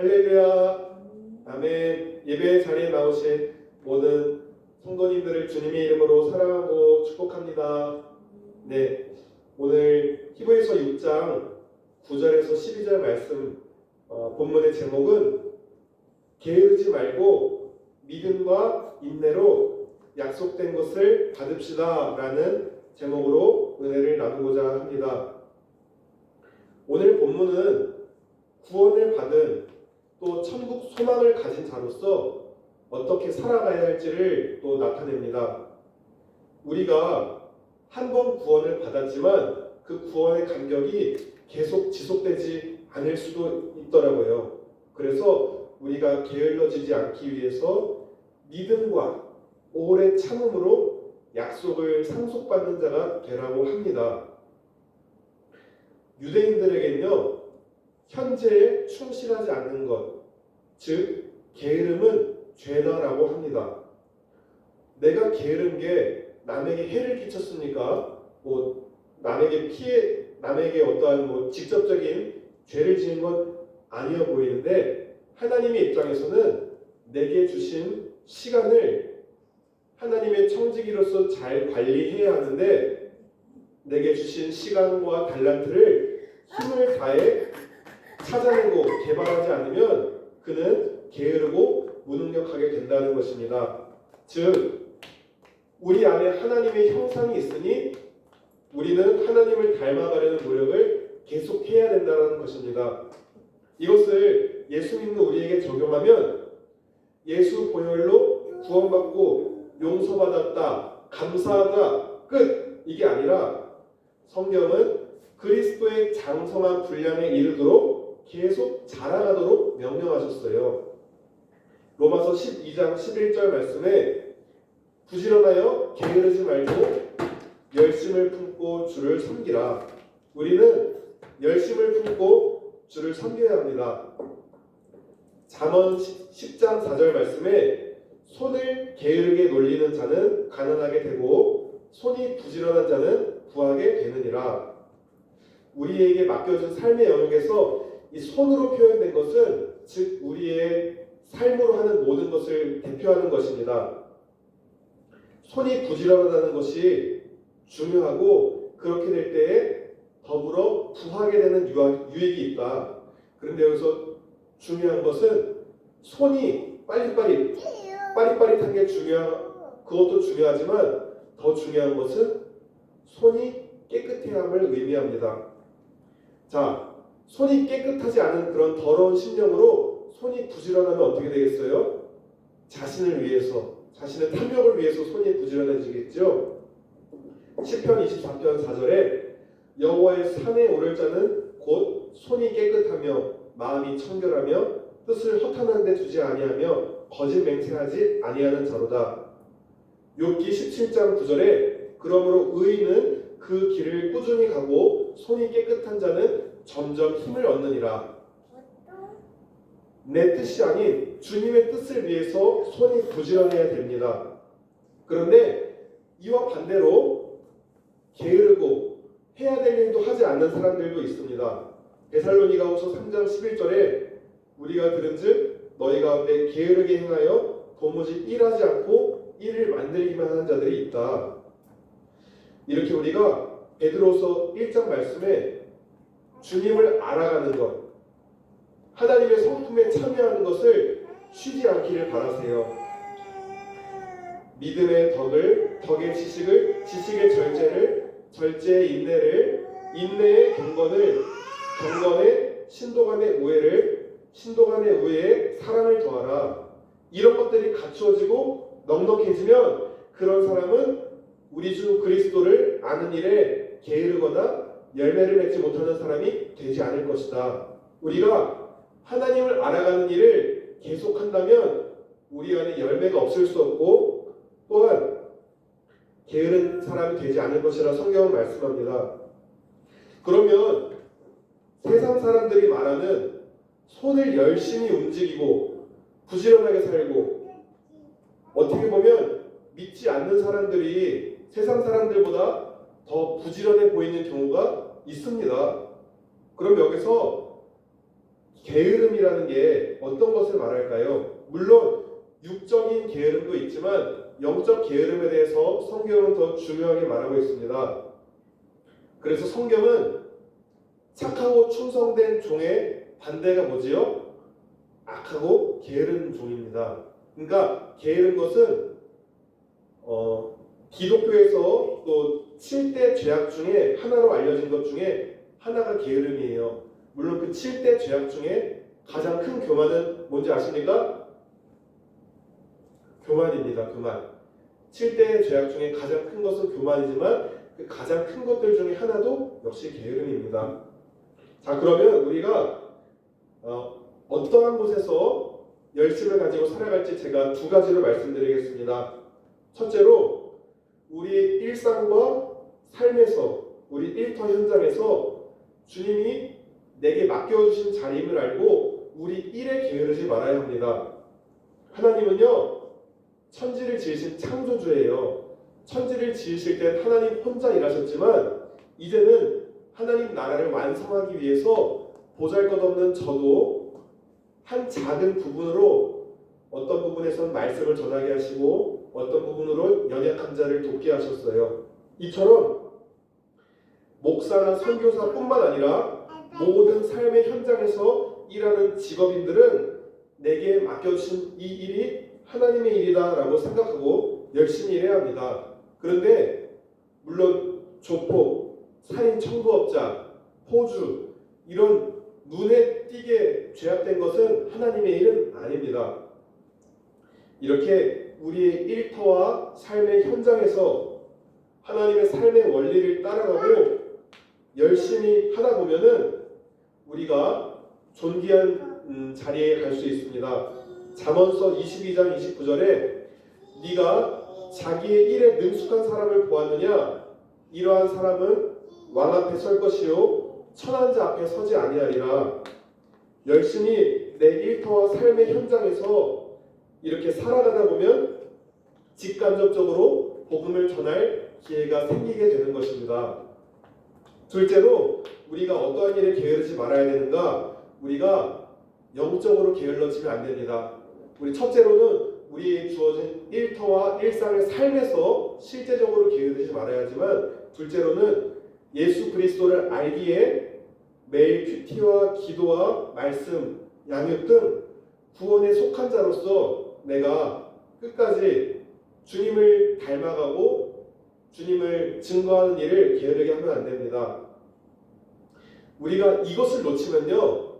할렐루야. 아멘. 예배 자리에 나오신 모든 성도님들을 주님의 이름으로 사랑하고 축복합니다. 네, 오늘 히브리서 6장 9절에서 12절 말씀 본문의 제목은 게으르지 말고 믿음과 인내로 약속된 것을 받읍시다 라는 제목으로 은혜를 나누고자 합니다. 오늘 본문은 구원을 받은 또 천국 소망을 가진 자로서 어떻게 살아가야 할지를 또 나타냅니다. 우리가 한 번 구원을 받았지만 그 구원의 감격이 계속 지속되지 않을 수도 있더라고요. 그래서 우리가 게을러지지 않기 위해서 믿음과 오래 참음으로 약속을 상속받는 자가 되라고 합니다. 유대인들에게는요, 현재에 충실하지 않는 것, 즉 게으름은 죄다라고 합니다. 내가 게으른 게 남에게 해를 끼쳤습니까? 남에게 어떠한 직접적인 죄를 지은 건 아니어 보이는데, 하나님의 입장에서는 내게 주신 시간을 하나님의 청지기로서 잘 관리해야 하는데, 내게 주신 시간과 달란트를 힘을 다해 찾아내고 개발하지 않으면 그는 게으르고 무능력하게 된다는 것입니다. 즉, 우리 안에 하나님의 형상이 있으니 우리는 하나님을 닮아가려는 노력을 계속해야 된다는 것입니다. 이것을 예수 믿는 우리에게 적용하면 예수 보혈로 구원받고 용서받았다, 감사하다, 끝! 이게 아니라 성경은 그리스도의 장성한 분량에 이르도록 계속 자라가도록 명령하셨어요. 로마서 12장 11절 말씀에 부지런하여 게으르지 말고 열심을 품고 주를 섬기라. 우리는 열심을 품고 주를 섬겨야 합니다. 잠언 10장 4절 말씀에 손을 게으르게 놀리는 자는 가난하게 되고 손이 부지런한 자는 부하게 되느니라. 우리에게 맡겨진 삶의 영역에서 이 손으로 표현된 것은 즉 우리의 삶으로 하는 모든 것을 대표하는 것입니다. 손이 부지런하다는 것이 중요하고 그렇게 될 때에 더불어 부하게 되는 유익이 있다. 그런데 여기서 중요한 것은 손이 빠릿빠릿한 게 그것도 중요하지만 더 중요한 것은 손이 깨끗해야 함을 의미합니다. 자, 손이 깨끗하지 않은 그런 더러운 심령으로 손이 부지런하면 어떻게 되겠어요? 자신을 위해서, 자신의 탐욕을 위해서 손이 부지런해지겠죠. 시편 24편 4절에 여호와의 산에 오를 자는 곧 손이 깨끗하며 마음이 청결하며 뜻을 허탄한 데 두지 아니하며 거짓 맹세하지 아니하는 자로다. 욥기 17장 9절에 그러므로 의인은 그 길을 꾸준히 가고 손이 깨끗한 자는 점점 힘을 얻느니라. 내 뜻이 아닌 주님의 뜻을 위해서 손이 부지런해야 됩니다. 그런데 이와 반대로 게으르고 해야 될 일도 하지 않는 사람들도 있습니다. 데살로니가후서 3장 11절에 우리가 들은즉 너희 가운데 게으르게 행하여 도무지 일하지 않고 일을 만들기만 하는 자들이 있다. 이렇게 우리가 베드로서 1장 말씀에 주님을 알아가는 것, 하나님의 성품에 참여하는 것을 쉬지 않기를 바라세요. 믿음의 덕을, 덕의 지식을, 지식의 절제를, 절제의 인내를, 인내의 경건을, 경건의 신도 간의 우애를, 신도 간의 우애에 사랑을 더하라. 이런 것들이 갖추어지고 넉넉해지면 그런 사람은 우리 주 그리스도를 아는 일에 게으르거나 열매를 맺지 못하는 사람이 되지 않을 것이다. 우리가 하나님을 알아가는 일을 계속한다면 우리 안에 열매가 없을 수 없고 또한 게으른 사람이 되지 않을 것이라 성경은 말씀합니다. 그러면 세상 사람들이 말하는 손을 열심히 움직이고 부지런하게 살고 어떻게 보면 믿지 않는 사람들이 세상 사람들보다 더 부지런해 보이는 경우가 있습니다. 그럼 여기서 게으름이라는 게 어떤 것을 말할까요? 물론 육적인 게으름도 있지만 영적 게으름에 대해서 성경은 더 중요하게 말하고 있습니다. 그래서 성경은 착하고 충성된 종의 반대가 뭐지요? 악하고 게으른 종입니다. 그러니까 게으른 것은 기독교에서 또 7대 죄악 중에 하나로 알려진 것 중에 하나가 게으름이에요. 물론 그 7대 죄악 중에 가장 큰 교만은 뭔지 아십니까? 교만입니다. 교만. 7대 죄악 중에 가장 큰 것은 교만이지만 그 가장 큰 것들 중에 하나도 역시 게으름입니다. 자, 그러면 우리가 어떠한 곳에서 열심을 가지고 살아갈지 제가 두 가지로 말씀드리겠습니다. 첫째로 우리 일상과 삶에서 우리 일터 현장에서 주님이 내게 맡겨주신 자리임을 알고 우리 일에 게으르지 말아야 합니다. 하나님은요 천지를 지으신 창조주예요. 천지를 지으실 때 하나님 혼자 일하셨지만 이제는 하나님 나라를 완성하기 위해서 보잘것없는 저도 한 작은 부분으로 어떤 부분에서는 말씀을 전하게 하시고 어떤 부분으로 연약한 자를 돕게 하셨어요. 이처럼 목사나 선교사뿐만 아니라 모든 삶의 현장에서 일하는 직업인들은 내게 맡겨주신 이 일이 하나님의 일이다라고 생각하고 열심히 일해야 합니다. 그런데 물론 조폭, 살인 청부업자, 포주 이런 눈에 띄게 죄악된 것은 하나님의 일은 아닙니다. 이렇게 우리의 일터와 삶의 현장에서 하나님의 삶의 원리를 따라가고 열심히 하다 보면은 우리가 존귀한 자리에 갈 수 있습니다. 잠언서 22장 29절에 네가 자기의 일에 능숙한 사람을 보았느냐? 이러한 사람은 왕 앞에 설 것이요 천한 자 앞에 서지 아니하리라. 열심히 내 일터와 삶의 현장에서 이렇게 살아가다 보면 직간접적으로 복음을 전할 기회가 생기게 되는 것입니다. 둘째로 우리가 어떠한 일에 게으르지 말아야 되는가? 우리가 영적으로 게을러지면 안 됩니다. 우리 첫째로는 우리의 주어진 일터와 일상의 삶에서 실제적으로 게으르지 말아야 하지만 둘째로는 예수 그리스도를 알기에 매일 큐티와 기도와 말씀, 양육 등 구원에 속한 자로서 내가 끝까지 주님을 닮아가고 주님을 증거하는 일을 게으르게 하면 안 됩니다. 우리가 이것을 놓치면요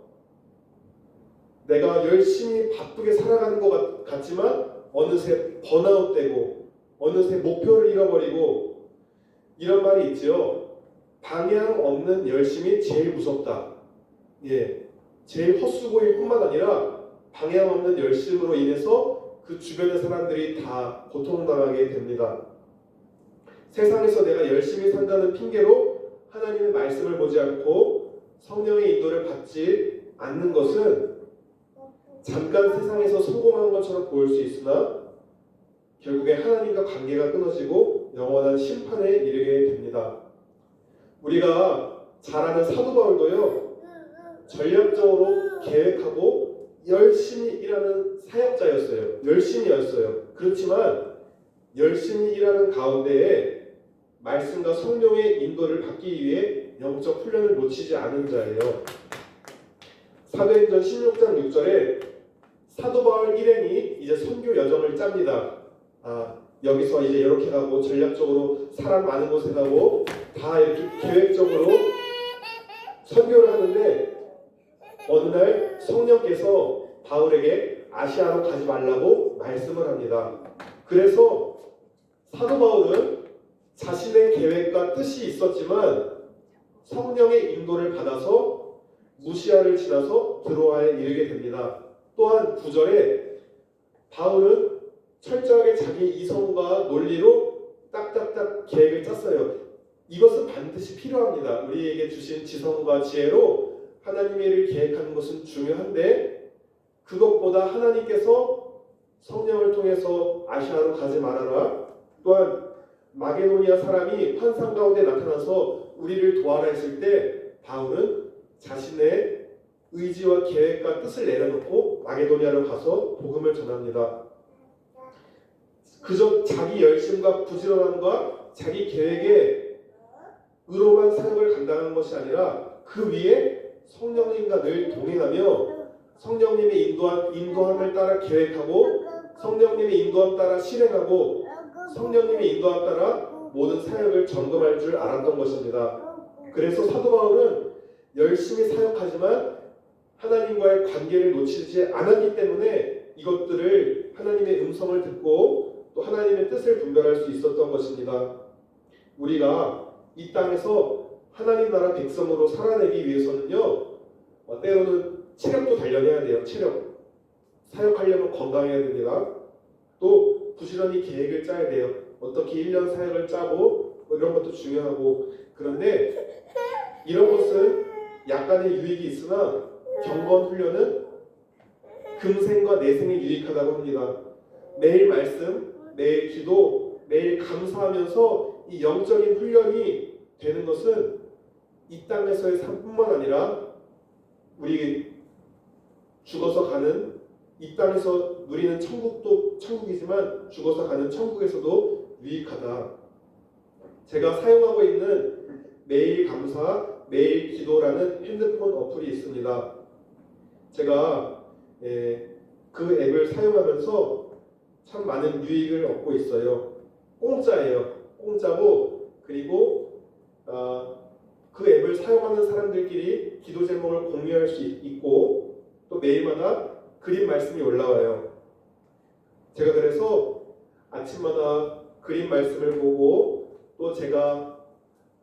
내가 열심히 바쁘게 살아가는 것 같지만 어느새 번아웃되고 어느새 목표를 잃어버리고 이런 말이 있지요. 방향 없는 열심이 제일 무섭다. 제일 헛수고일 뿐만 아니라 방향 없는 열심으로 인해서 그 주변의 사람들이 다 고통당하게 됩니다. 세상에서 내가 열심히 산다는 핑계로 하나님의 말씀을 보지 않고 성령의 인도를 받지 않는 것은 잠깐 세상에서 성공한 것처럼 보일 수 있으나 결국에 하나님과 관계가 끊어지고 영원한 심판에 이르게 됩니다. 우리가 잘 아는 사도 바울도요 전략적으로 계획하고 열심히 일하는 사역자였어요. 열심히였어요. 그렇지만 열심히 일하는 가운데에 말씀과 성령의 인도를 받기 위해 영적 훈련을 놓치지 않은 자예요. 사도행전 16장 6절에 사도 바울 일행이 이제 선교 여정을 짭니다. 여기서 이제 이렇게 가고 전략적으로 사람 많은 곳에 가고 다 이렇게 계획적으로 선교를 하는데 어느 날 성령께서 바울에게 아시아로 가지 말라고 말씀을 합니다. 그래서 사도 바울은 자신의 계획과 뜻이 있었지만 성령의 인도를 받아서 무시아를 지나서 드로아에 이르게 됩니다. 또한 9절에 바울은 철저하게 자기 이성과 논리로 딱딱딱 계획을 짰어요. 이것은 반드시 필요합니다. 우리에게 주신 지성과 지혜로 하나님의 일을 계획하는 것은 중요한데 그것보다 하나님께서 성령을 통해서 아시아로 가지 말아라. 또한 마게도니아 사람이 환상 가운데 나타나서 우리를 도와라 했을 때 바울은 자신의 의지와 계획과 뜻을 내려놓고 마게도냐로 가서 복음을 전합니다. 그저 자기 열심과 부지런함과 자기 계획에 의로만 사역을 감당한 것이 아니라 그 위에 성령님과 늘 동행하며 성령님의 인도함을 따라 계획하고 성령님의 인도함 따라 실행하고 성령님의 인도함 따라 모든 사역을 점검할 줄 알았던 것입니다. 그래서 사도 바울은 열심히 사역하지만 하나님과의 관계를 놓치지 않았기 때문에 이것들을 하나님의 음성을 듣고 또 하나님의 뜻을 분별할 수 있었던 것입니다. 우리가 이 땅에서 하나님 나라 백성으로 살아내기 위해서는요, 때로는 체력도 단련해야 돼요. 체력. 사역하려면 건강해야 됩니다. 또 부지런히 계획을 짜야 돼요. 어떻게 1년 사역을 짜고 이런 것도 중요하고, 그런데 이런 것은 약간의 유익이 있으나 경건 훈련은 금생과 내생에 유익하다고 합니다. 매일 말씀, 매일 기도, 매일 감사하면서 이 영적인 훈련이 되는 것은 이 땅에서의 삶뿐만 아니라 우리 죽어서 가는 이 땅에서 누리는 천국도 천국이지만 죽어서 가는 천국에서도 유익하다. 제가 사용하고 있는 매일 감사, 매일 기도라는 핸드폰 어플이 있습니다. 제가 그 앱을 사용하면서 참 많은 유익을 얻고 있어요. 공짜예요. 공짜고, 그리고 그 앱을 사용하는 사람들끼리 기도 제목을 공유할 수 있고, 또 매일마다 그림 말씀이 올라와요. 제가 그래서 아침마다 그림 말씀을 보고 또 제가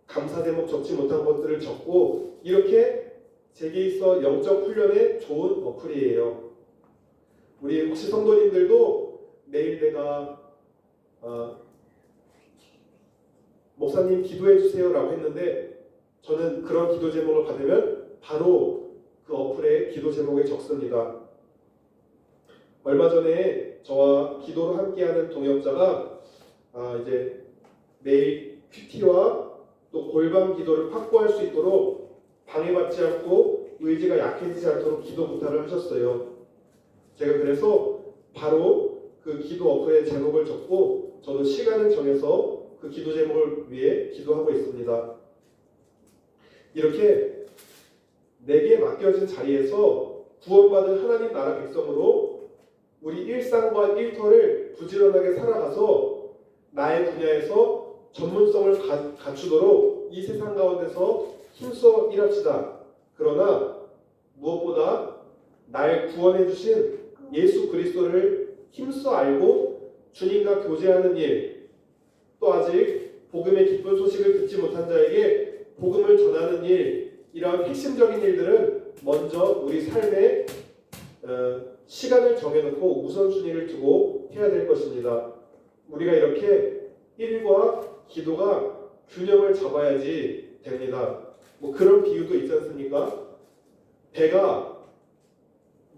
감사 제목 적지 못한 것들을 적고, 이렇게 제게 있어 영적 훈련에 좋은 어플이에요. 우리 혹시 성도님들도 매일 내가 목사님 기도해 주세요 라고 했는데, 저는 그런 기도 제목을 받으면 바로 그 어플에 기도 제목에 적습니다. 얼마 전에 저와 기도를 함께하는 동역자가 이제 매일 PT와 또 골방 기도를 확보할 수 있도록 방해받지 않고 의지가 약해지지 않도록 기도 부탁을 하셨어요. 제가 그래서 바로 그 기도 어플에 제목을 적고 저도 시간을 정해서 그 기도 제목을 위해 기도하고 있습니다. 이렇게 내게 맡겨진 자리에서 구원받은 하나님 나라 백성으로 우리 일상과 일터를 부지런하게 살아가서 나의 분야에서 전문성을 갖추도록 이 세상 가운데서 힘써 일합시다. 그러나 무엇보다 날 구원해 주신 예수 그리스도를 힘써 알고 주님과 교제하는 일, 또 아직 복음의 기쁜 소식을 듣지 못한 자에게 복음을 전하는 일, 이러한 핵심적인 일들은 먼저 우리 삶에 시간을 정해놓고 우선순위를 두고 해야 될 것입니다. 우리가 이렇게 일과 기도가 균형을 잡아야지 됩니다. 뭐 그런 비유도 있지 않습니까? 배가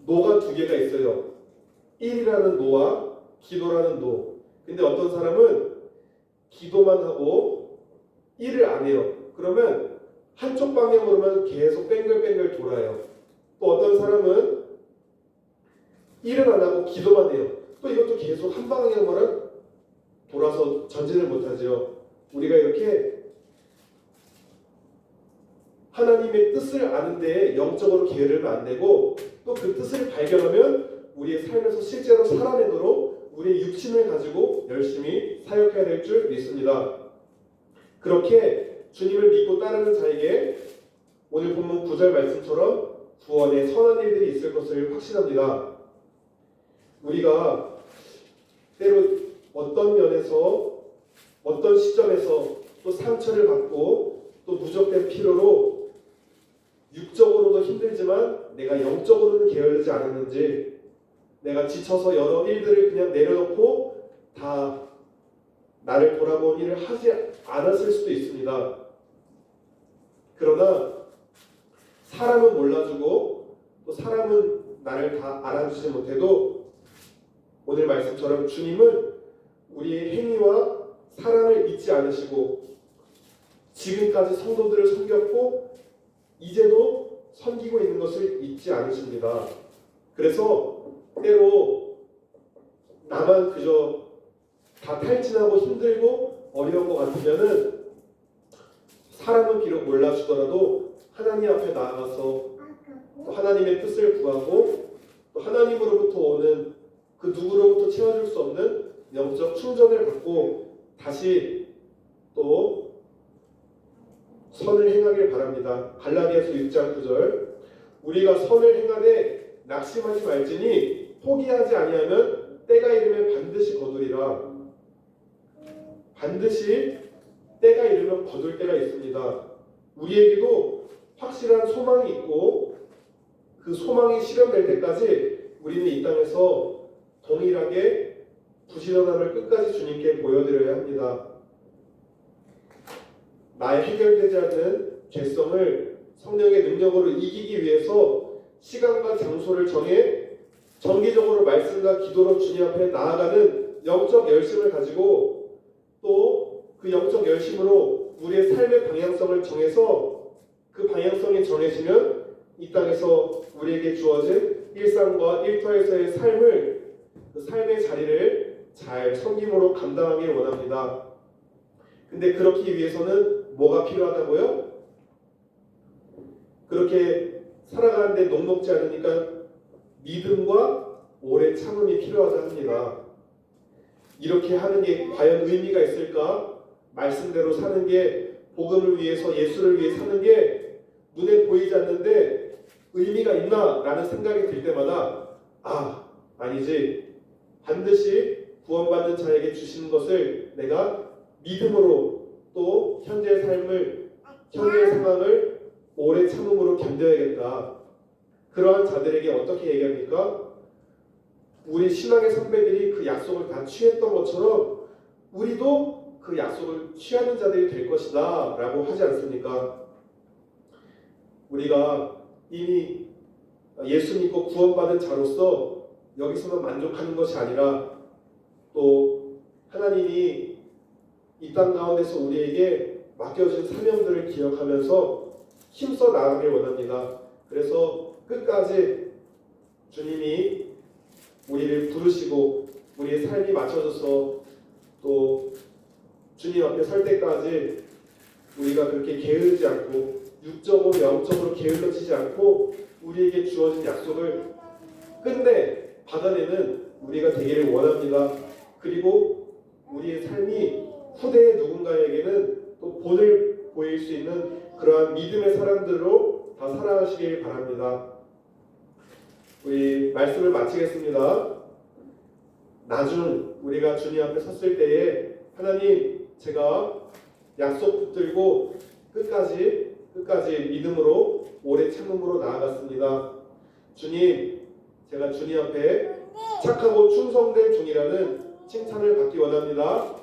노가 두 개가 있어요. 일이라는 노와 기도라는 노. 근데 어떤 사람은 기도만 하고 일을 안 해요. 그러면 한쪽 방향으로만 계속 뱅글뱅글 돌아요. 또 어떤 사람은 일은 안 하고 기도만 해요. 또 이것도 계속 한 방향으로만 돌아서 전진을 못하죠. 우리가 이렇게 하나님의 뜻을 아는 데에 영적으로 게으르면 안 되고, 또 그 뜻을 발견하면 우리의 삶에서 실제로 살아내도록 우리의 육신을 가지고 열심히 사역해야 될 줄 믿습니다. 그렇게 주님을 믿고 따르는 자에게 오늘 본문 9절 말씀처럼 구원의 선한 일들이 있을 것을 확신합니다. 우리가 때로 어떤 면에서 어떤 시점에서 또 상처를 받고 또 누적된 피로로 육적으로도 힘들지만 내가 영적으로는 게을르지 않았는지, 내가 지쳐서 여러 일들을 그냥 내려놓고 다 나를 돌아본 일을 하지 않았을 수도 있습니다. 그러나 사람은 몰라주고 또 사람은 나를 다 알아주지 못해도 오늘 말씀처럼 주님은 우리의 행위와 사랑을 잊지 않으시고 지금까지 성도들을 섬겼고 이제도 섬기고 있는 것을 잊지 않으십니다. 그래서 때로 나만 그저 다 탈진하고 힘들고 어려운 것 같으면은 사람은 비록 몰라주더라도 하나님 앞에 나아가서 또 하나님의 뜻을 구하고 또 하나님으로부터 오는 그 누구로부터 채워줄 수 없는 영적 충전을 받고 다시 또 선을 행하길 바랍니다. 갈라디아서 6장 9절 우리가 선을 행하되 낙심하지 말지니 포기하지 아니하면 때가 이르면 반드시 거두리라. 반드시 때가 이르면 거둘 때가 있습니다. 우리에게도 확실한 소망이 있고 그 소망이 실현될 때까지 우리는 이 땅에서 동일하게 부지런함을 끝까지 주님께 보여드려야 합니다. 나의 해결되지 않는 죄성을 성령의 능력으로 이기기 위해서 시간과 장소를 정해 정기적으로 말씀과 기도로 주님 앞에 나아가는 영적 열심을 가지고 또 그 영적 열심으로 우리의 삶의 방향성을 정해서 그 방향성이 정해지면 이 땅에서 우리에게 주어진 일상과 일터에서의 삶을 그 삶의 자리를 잘 섬김으로 감당하길 원합니다. 근데 그렇기 위해서는 뭐가 필요하다고요? 그렇게 살아가는데 녹록지 않으니까 믿음과 오래 참음이 필요하다 합니다. 이렇게 하는 게 과연 의미가 있을까? 말씀대로 사는 게 복음을 위해서 예수를 위해 사는 게 눈에 보이지 않는데 의미가 있나? 라는 생각이 들 때마다 아니지. 반드시 구원받는 자에게 주시는 것을 내가 믿음으로 또 현재의 상황을 오래 참음으로 견뎌야겠다. 그러한 자들에게 어떻게 얘기합니까? 우리 신앙의 선배들이 그 약속을 다 취했던 것처럼 우리도 그 약속을 취하는 자들이 될 것이다 라고 하지 않습니까? 우리가 이미 예수 믿고 구원받은 자로서 여기서만 만족하는 것이 아니라 또 하나님이 이 땅 가운데서 우리에게 맡겨진 사명들을 기억하면서 힘써 나아가길 원합니다. 그래서 끝까지 주님이 우리를 부르시고 우리의 삶이 맞춰져서 또 주님 앞에 설 때까지 우리가 그렇게 게으르지 않고 육적으로 영적으로 게을러지지 않고 우리에게 주어진 약속을 끝내 받아내는 우리가 되기를 원합니다. 그리고 우리의 삶이 후대의 누군가에게는 또 본을 보일 수 있는 그러한 믿음의 사람들로 다 살아가시길 바랍니다. 우리 말씀을 마치겠습니다. 나중 우리가 주님 앞에 섰을 때에 하나님 제가 약속 붙들고 끝까지 믿음으로 오래 참음으로 나아갔습니다. 주님 제가 주님 앞에 착하고 충성된 종이라는 칭찬을 받기 원합니다.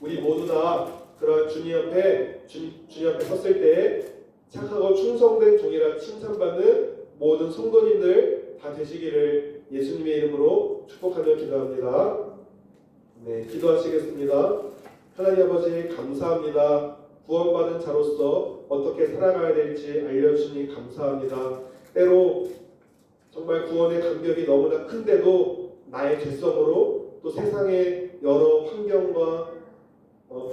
우리 모두 다 그런 주님 앞에 섰을 때 착하고 충성된 종이라 칭찬받는 모든 성도님들 다 되시기를 예수님의 이름으로 축복하며 기도합니다. 네, 기도하시겠습니다. 하나님 아버지 감사합니다. 구원받은 자로서 어떻게 살아가야 될지 알려주시니 감사합니다. 때로 정말 구원의 간격이 너무나 큰데도 나의 죄성으로 또 세상의 여러 환경과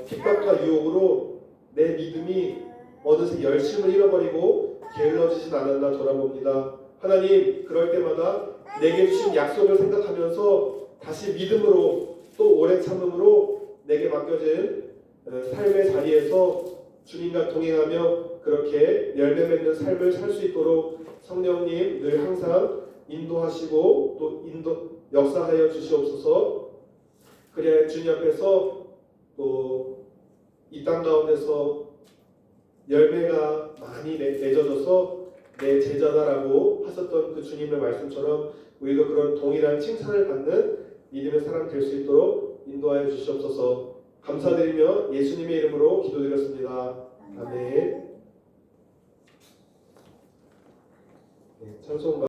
핍박과 유혹으로 내 믿음이 어느새 열심을 잃어버리고 게을러지진 않았나 돌아봅니다. 하나님 그럴 때마다 내게 주신 약속을 생각하면서 다시 믿음으로 또 오래 참음으로 내게 맡겨진 삶의 자리에서 주님과 동행하며 그렇게 열매 맺는 삶을 살 수 있도록 성령님 늘 항상 인도하시고 또 역사하여 주시옵소서. 그래야 주님 앞에서 또 이 땅 가운데서 열매가 많이 맺어져서 내 제자다라고 하셨던 그 주님의 말씀처럼 우리도 그런 동일한 칭찬을 받는 믿음의 사람 될 수 있도록 인도하여 주시옵소서. 감사드리며 예수님의 이름으로 기도드렸습니다. 아멘. 네, 찬송가